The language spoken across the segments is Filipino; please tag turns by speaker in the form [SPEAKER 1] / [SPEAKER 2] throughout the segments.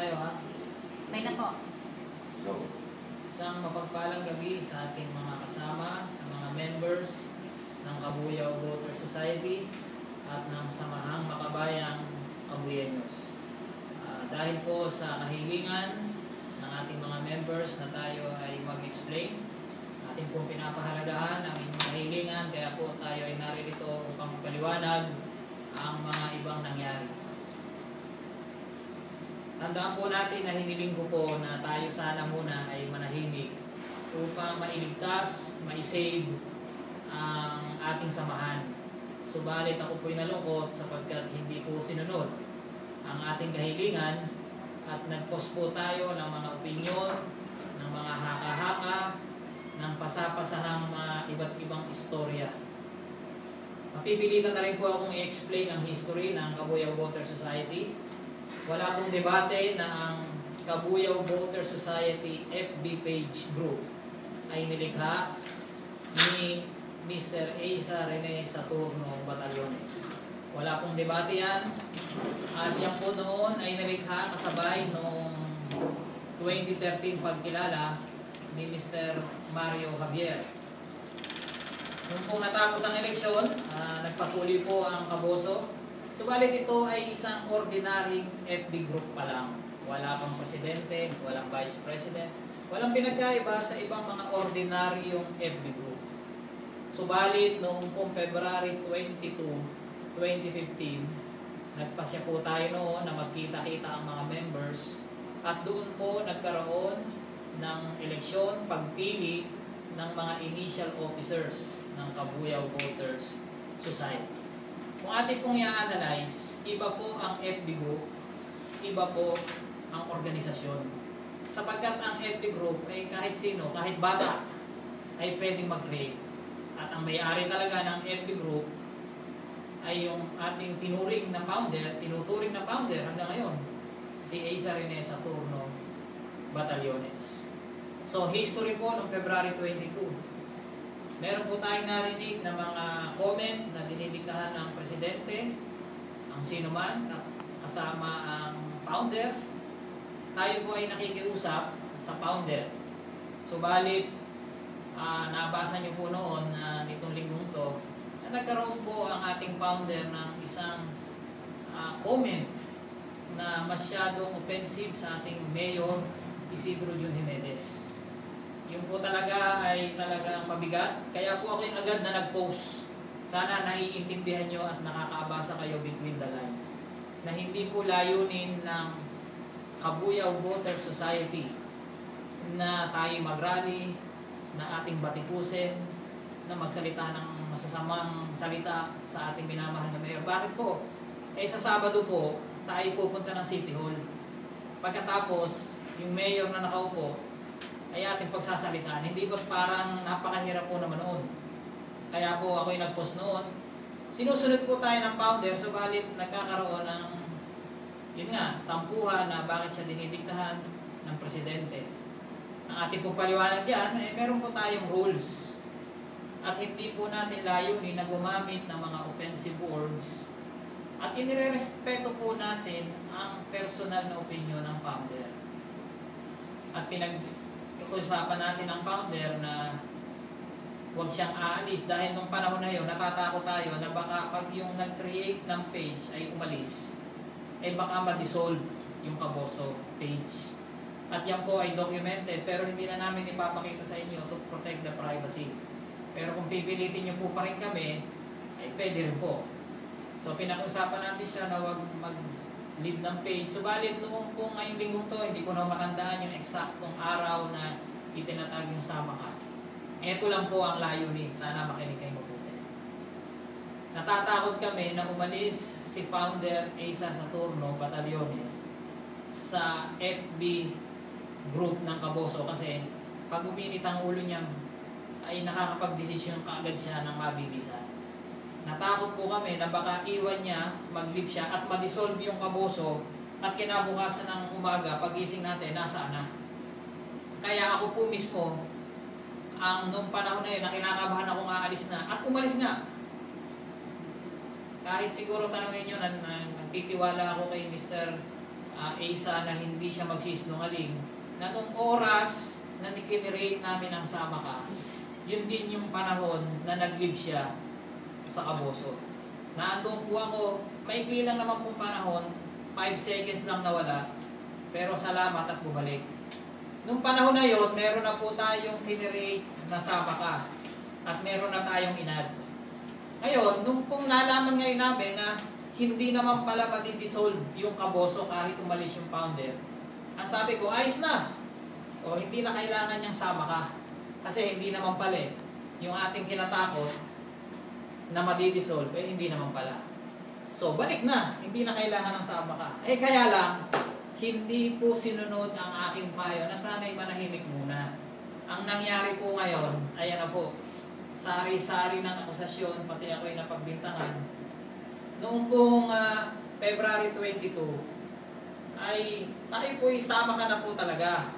[SPEAKER 1] tayo ha.
[SPEAKER 2] May na po.
[SPEAKER 3] Go.
[SPEAKER 1] Isang mapagpalang gabi sa ating mga kasama, sa mga members ng Kabuyao Voter Society at ng Samahang Makabayang Kabuyanos. Dahil po sa kahilingan ng ating mga members na tayo ay mag-explain, ating pong pinapahalagahan ang inyong kahilingan, kaya po tayo ay naririto upang paliwanag ang mga ibang nangyari. Tandaan po natin na hiniling ko po na tayo sana muna ay manahimik upang mailigtas, maisave ang ating samahan. Subalit ako po'y nalungkot sapagkat hindi po sinunod ang ating kahilingan at nag-post po tayo ng mga opinyon, ng mga haka-haka, ng pasapasahang mga iba't ibang istorya. Mapipilitan na rin po akong i-explain ang history ng Kabuyao Voter Society. Wala pong debate na ang Kabuyao Voter Society FB page group ay nilikha ni Mr. Asa Rene Saturno Batallones. Wala pong debate yan. At yan po noon ay nilikha kasabay noong 2013 pagkilala ni Mr. Mario Javier. Nung po natapos ang eleksyon, nagpatuli po ang Kaboso. Subalit ito ay isang ordinaryong FB group pa lang. Wala pang presidente, walang vice president, walang pinagkaiba sa ibang mga ordinaryong FB group. Subalit noong pong February 22, 2015, nagpasya po tayo noon na magkita-kita ang mga members at doon po nagkaroon ng eleksyon, pagpili ng mga initial officers ng Kabuyao Voters Society. Kung ating pong i-analyze, iba po ang FB group, iba po ang organisasyon. Sapagkat ang FB group ay kahit sino, kahit bata, ay pwedeng mag-create. At ang may-ari talaga ng FB group ay yung ating tinuturing na founder hanggang ngayon, si Asa Rene Saturno Batallones. So, history po noong February 22. Meron po tayong narinig na mga comment na dinidiktahan ng presidente, ang sino man, kasama ang founder. Tayo po ay nakikiusap sa founder. Subalit, nabasa niyo po noon na nitong linggong to, na nagkaroon po ang ating founder ng isang comment na masyadong offensive sa ating Mayor Isidro Jun Jimenez. Yung po talaga ay talagang mabigat. Kaya po ako yung agad na nag-post. Sana naiintindihan nyo at nakakaabasa kayo between the lines. Na hindi po layunin ng Kabuyao Voter Society na tayo mag-rally, na ating batikusin, na magsalita ng masasamang salita sa ating minamahal na mayor. Bakit po? Sa Sabado po, tayo pupunta ng City Hall. Pagkatapos, yung mayor na nakaupo, ay ating pagsasalitaan. Hindi ba parang napakahirap po naman noon? Kaya po ako yung nag-post noon. Sinusunod po tayo ng founder, subalit nagkakaroon ng, yun nga, tampuhan na bakit siya dinidiktahan ng presidente. Ang ating po paliwanag yan, meron po tayong rules. At hindi po natin layunin na gumamit ng mga offensive words. At inirerespeto po natin ang personal na opinion ng founder. At usapan natin ang founder na huwag siyang aalis dahil nung panahon na yun, natatakot tayo na baka pag yung nag-create ng page ay umalis, ay baka ma-dissolve yung Kaboso page. At yan po ay documented pero hindi na namin ipapakita sa inyo to protect the privacy. Pero kung pipilitin nyo po pa rin kami, ay pwede rin po. So pinag-usapan natin siya na huwag mag-lead ng page. Subalit noong po ngayong linggong to, hindi ko na matandaan yung eksaktong araw na itinatag yung Samahan. Ito lang po ang layunin. Sana makinig kayo mabuti. Natatakot kami na umalis si Founder Asa Saturno Batallones sa FB group ng Kaboso kasi pag uminit ang ulo niya ay nakakapag-desisyon kaagad siya ng mabilisan. Natakot po kami na baka iwan niya, mag-leave siya at ma-dissolve yung Kaboso at kinabukasan ng umaga, pagising natin, nasaan na. Kaya ako po mismo, nung panahon na yun, na kinakabahan akong aalis na at umalis nga. Kahit siguro tanongin nyo na nagtitiwala ako kay Mr. Asa na hindi siya magsisinungaling, na nung oras na nikinirate namin ang Sama Ka, yun din yung panahon na nag-live siya sa Kaboso. Naandun po ako, maikli lang naman pong panahon, 5 seconds lang nawala, pero salamat at bumalik. Nung panahon na yun, meron na po tayong kinirate na Sama Ka at meron na tayong inad. Ngayon, nung pong nalaman ngayon namin na hindi naman pala madi-dissolve yung Kaboso kahit umalis yung founder, ang sabi ko, ayos na. O hindi na kailangan niyang Sama Ka. Kasi hindi naman pala yung ating kinatakot na madi-dissolve, hindi naman pala. So, balik na. Hindi na kailangan ng Sama Ka. Kaya lang, hindi po sinunod ang aking payo na sana'y manahimik muna. Ang nangyari po ngayon, ayan na po, sari-sari ng akusasyon, pati ako'y napagbintangan. Noong pong February 22, ay tayo po'y Sama Ka na po talaga.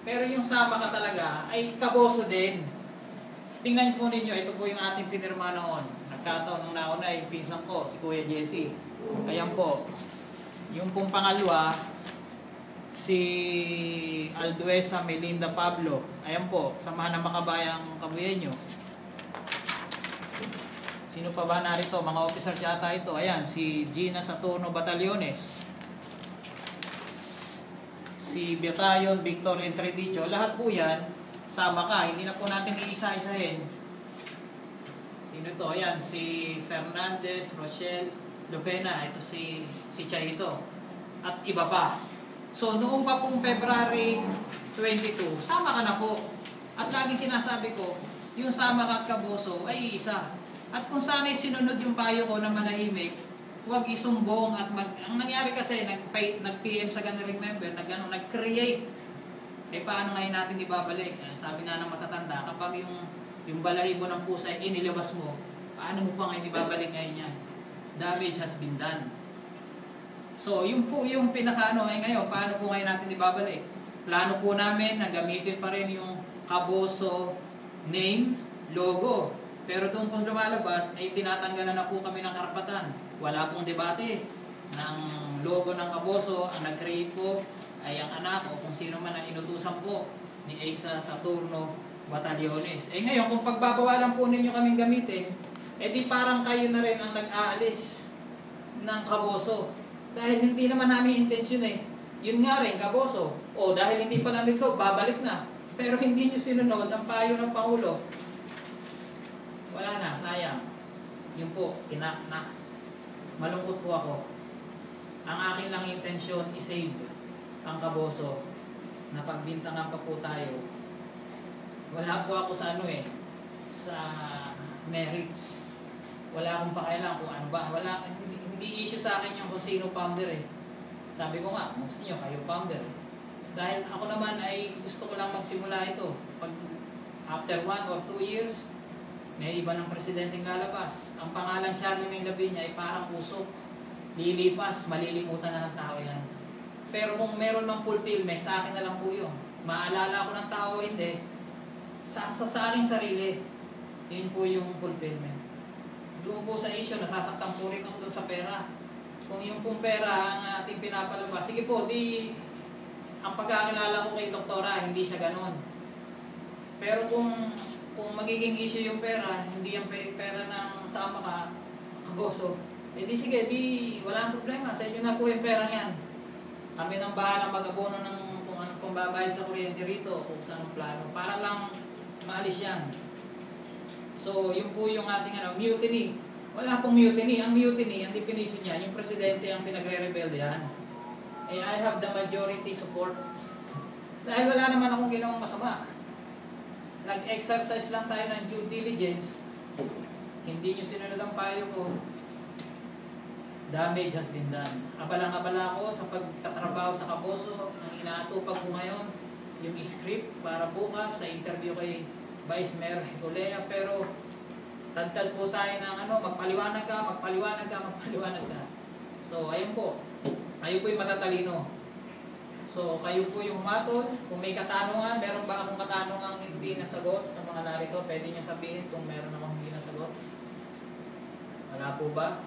[SPEAKER 1] Pero yung Sama Ka talaga ay Kaboso din. Tingnan po ninyo, ito po yung ating pinirma noon. Nagkataon ng nauna ay pinsan ko, si Kuya Jesse. Ayan po. Yung pong pangalawa, si Alduesa Melinda Pablo. Ayan po, Samahan ng Makabayang Kabuyenyo. Sino pa ba narito? Mga officers yata ito. Ayan, si Gina Saturno Batallones. Si Batayon Victor Entredicho. Lahat po yan, Sama Ka. Hindi na po natin iisa-isahin. Sino ito? Ayan, si Fernandez, Rochelle, Lupena. Ito si Chay ito. At iba pa. So, noong pa pong February 22, Sama Ka na po. At laging sinasabi ko, yung Sama Ka at Kaboso ay isa. At kung sana'y sinunod yung payo ko na manahimik, huwag isumbong at ang nangyari kasi, nag-PM sa gathering member, nag-create. Paano ngayon natin ibabalik? Sabi nga ng matatanda, kapag yung balahibo ng pusa ay inilabas mo, paano mo pa ngayon ibabalik ngayon yan? Damage has been done. So, yun po yung pinakaano ngayon, paano po ngayon natin ibabalik? Plano po namin na gamitin pa rin yung Kaboso name, logo. Pero doon pong lumalabas, ay tinatanggalan na po kami ng karapatan. Wala pong debate ng logo ng Kaboso. Ang nag-create po ay ang anak o kung sino man ang inutusan po ni Asa Saturno Batallones. Ngayon, kung pagbabawalan po ninyo kaming gamitin, di parang kayo na rin ang nag-aalis ng Kaboso. Dahil hindi naman namin intensyon Yun nga rin, Kaboso. O dahil hindi pa nandito, babalik na. Pero hindi nyo sinunod ang payo ng Pangulo. Wala na, sayang. Yun po, malungkot po ako. Ang akin lang intensyon is-save ang Kaboso na pagbintangan pa po tayo. Wala po ako sa sa merits. Wala akong pakialam kung ano ba. Hindi issue sa akin yung kung sino founder Sabi ko nga, gusto nyo, kayo founder. Dahil ako naman ay gusto ko lang magsimula ito. Pag after 1 or 2 years, may iba ng presidenteng lalabas. Ang pangalan Charlemagne Lavinia ay parang usok. Lilipas, malilimutan na ng tao yan. Pero kung meron ng fulfillment, sa akin na lang po yun. Maalala ko ng tao, hindi. Sa aking sarili, yun po yung fulfillment. Doon po sa issue, nasasaktan po rin ako doon sa pera. Kung yung pong pera ang ating pinapalabas, sige po, ang pagkakilala ko kay Doktora, hindi siya ganon. Pero kung magiging issue yung pera, hindi yung pera ng Sama Ka, Kaboso, sige, walang problema. Sa inyo na po yung pera yan. Kami nang bahala mag-abono ng kung anong pambabayad sa kuryente rito, kung saan ang plano. Para lang maalis yan. So, yun po yung ating mutiny. Wala pong mutiny. Ang mutiny, ang definition niya, yung presidente ang pinagre-rebeldehan. I have the majority support. Dahil wala naman akong ginawang masama. Nag-exercise lang tayo ng due diligence. Hindi nyo sinunod ang payo ko. Damage has been done. Abalang-abala ako sa pagtatrabaho sa Kaboso. Ang inaatupag ko ngayon, yung script para bukas sa interview kay Vice Mayor Hicolea. Pero tantad po tayo ng magpaliwanag ka. So, ayun po. Ayun po yung matatalino. So, kayo po yung humatol. Kung may katanungan, meron ba akong katanungan hindi nasagot sa mga narito? Pwede nyo sabihin kung meron akong hindi nasagot. Wala po ba?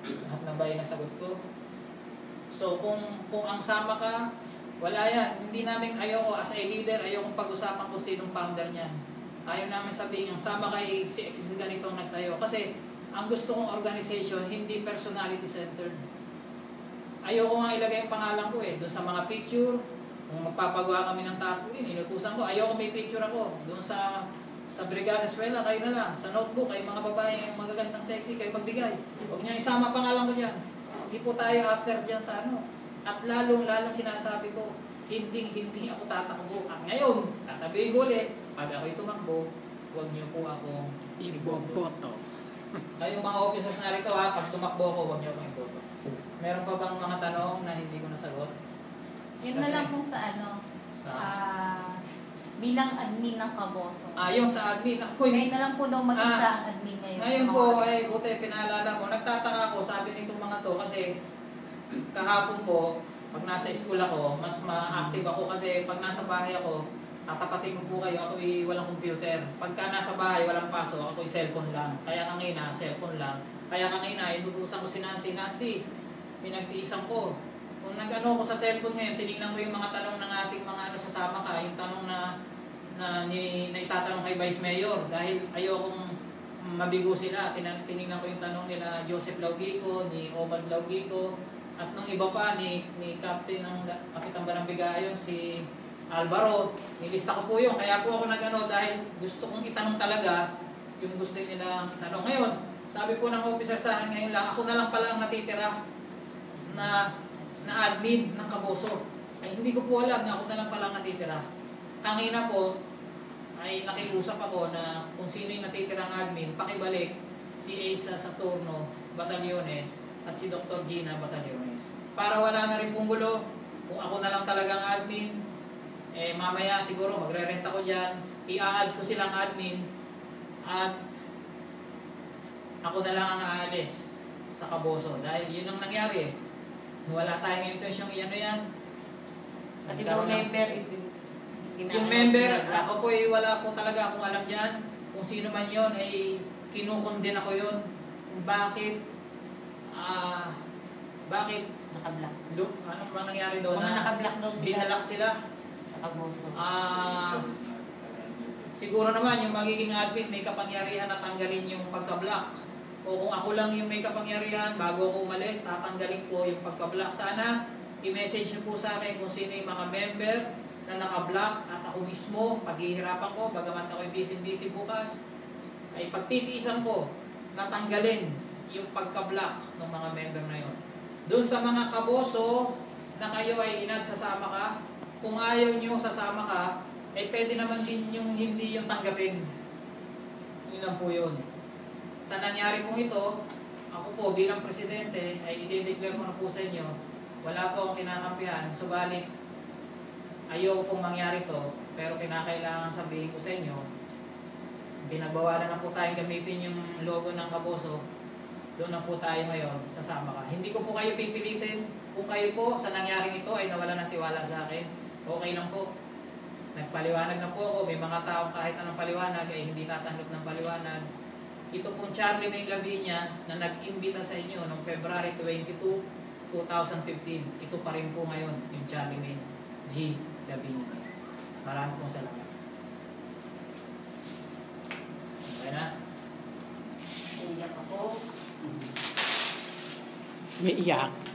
[SPEAKER 1] Lahat na ba yung nasagot ko? So kung ang sama ka, wala yan. Hindi namin, ayoko as a leader, ayoko pag-usapan kung sinong founder niyan. Ayaw namin sabihin, ang sama kay si ganito ang nagtayo. Kasi ang gusto kong organization, hindi personality centered. Ayoko nga ilagay yung pangalan ko doon sa mga picture. Kung magpapagawa kami ng tarpaulin, inutusan ko, ayoko may picture ako. Doon sa Brigada Eskwela, kayo na lang. Sa notebook, kayo mga babae, magagandang sexy, kayo magbigay. Huwag niyo isama pangalan ko dyan. Hindi po tayo after dyan sa ano. At lalong sinasabi ko, hindi ako tatakbo. At ngayon, sasabihin ko ulit, pag ako'y tumakbo, huwag niyo po akong
[SPEAKER 2] iboboto.
[SPEAKER 1] Kayong mga officers na rito pag tumakbo ako, huwag niyo akong iboto. Meron pa bang mga tanong na hindi ko nasagot?
[SPEAKER 3] Yun na lang kung bilang admin ng Kaboso.
[SPEAKER 1] Yung sa admin.
[SPEAKER 3] Kayo na lang po daw mag-isa ang admin ngayon.
[SPEAKER 1] Ngayon po, buti pinaalala mo. Nagtataka ako, sabi nitong mga to, kasi kahapon po, pag nasa school ako, mas ma-active ako kasi pag nasa bahay ako, tatapatin ko po kayo, ako'y walang computer. Pagka nasa bahay, walang pasok, ako'y cellphone lang. Kaya kanina, cellphone lang. Kaya kanina, inutusan ko si Nancy, pinagtiisan ko. Kung nag-ano ko sa cellphone ngayon, tinignan ko yung mga tanong ng ating mga sasama ka, yung tanong na itatanong kay Vice Mayor dahil ayokong mabigo sila. Tinignan ko yung tanong nila Joseph Laugico, ni Omar Laugico, at nung iba pa ni Captain ng Kapitang Barangbigayon, si Alvaro. Nilista ko po yun. Kaya po ako nag-ano dahil gusto kong itanong talaga yung gusto nilang itanong. Ngayon, sabi po ng officer sa akin ngayon lang, ako na lang pala ang natitira na admin ng Kaboso. Ay hindi ko po alam na ako na lang pala ang natitira. Kanina po, ay nakiusap ako na kung sino yung natitirang admin, pakibalik si Asa Saturno Batallones at si Dr. Gina Batallones. Para wala na rin pong gulo, kung ako na lang talagang admin, mamaya siguro magre-rent ako dyan, i-add ko silang admin, at ako na lang ang aalis sa Kaboso. Dahil yun ang nangyari Wala tayong intensyong yan.
[SPEAKER 3] Pati po member,
[SPEAKER 1] yung member, ako po wala po talaga akong alam dyan. Kung sino man yun, ay kinukundin ako yun. Bakit? Bakit?
[SPEAKER 3] Nakablock.
[SPEAKER 1] Anong bang nangyari doon?
[SPEAKER 3] Mga nakablock daw sila.
[SPEAKER 1] Binalak sila.
[SPEAKER 3] Sa Kaboso.
[SPEAKER 1] Siguro naman yung magiging admin may kapangyarihan na tanggalin yung pagka-block. O kung ako lang yung may kapangyarihan, bago ako umalis, tatanggalin ko yung pagka-block. Sana i-message nyo po sa akin kung sino yung mga member na naka-block at ako mismo, paghihirapan ko, bagamat ako'y busy bukas, ay pagtitiisan ko, natanggalin yung pagka-block ng mga member na yun. Doon sa mga Kaboso na kayo ay sasama ka, kung ayaw nyo sasama ka, ay pwede naman din yung hindi yung tanggapin. Yun lang po yun. Sa nangyari pong ito, ako po bilang presidente ay i-declare ko na po sa inyo, wala po akong kinakampihan, subalit ayaw pong mangyari to, pero kinakailangan sabihin ko sa inyo, binabawalan na po tayong gamitin yung logo ng Kaboso, doon na po tayo ngayon, sasama ka. Hindi ko po kayo pipilitin, kung kayo po sa nangyaring ito ay nawala ng tiwala sa akin, okay lang po. Nagpaliwanag na po ako, may mga taong kahit anong paliwanag ay hindi tatanggap ng paliwanag. Ito pong Charlie May Lavinia na nag-imbita sa inyo noong February 22, 2015. Ito pa rin po ngayon yung Charlie May G. Lavinia. Maraming pong salamat. Okay na?
[SPEAKER 3] Iyak ako.
[SPEAKER 2] May iyak.